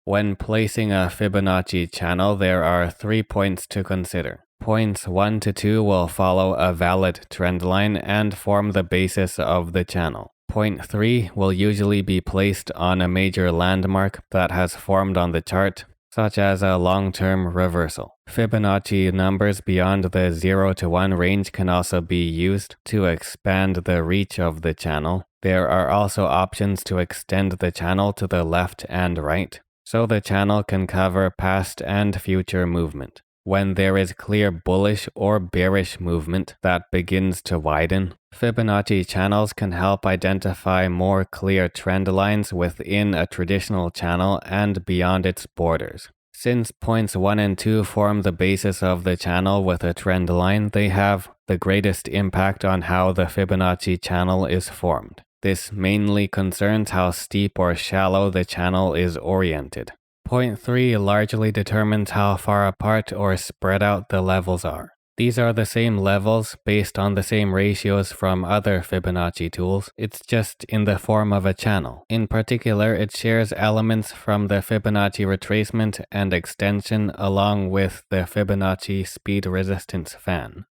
When placing a Fibonacci channel, there are 3 points to consider. Points 1 to 2 will follow a valid trend line and form the basis of the channel. Point 3 will usually be placed on a major landmark that has formed on the chart, such as a long-term reversal. Fibonacci numbers beyond the 0 to 1 range can also be used to expand the reach of the channel. There are also options to extend the channel to the left and right, so the channel can cover past and future movement. When there is clear bullish or bearish movement that begins to widen, Fibonacci channels can help identify more clear trend lines within a traditional channel and beyond its borders. Since points 1 and 2 form the basis of the channel with a trend line, they have the greatest impact on how the Fibonacci channel is formed. This mainly concerns how steep or shallow the channel is oriented. Point 3 largely determines how far apart or spread out the levels are. These are the same levels based on the same ratios from other Fibonacci tools, it's just in the form of a channel. In particular, it shares elements from the Fibonacci retracement and extension along with the Fibonacci speed resistance fan.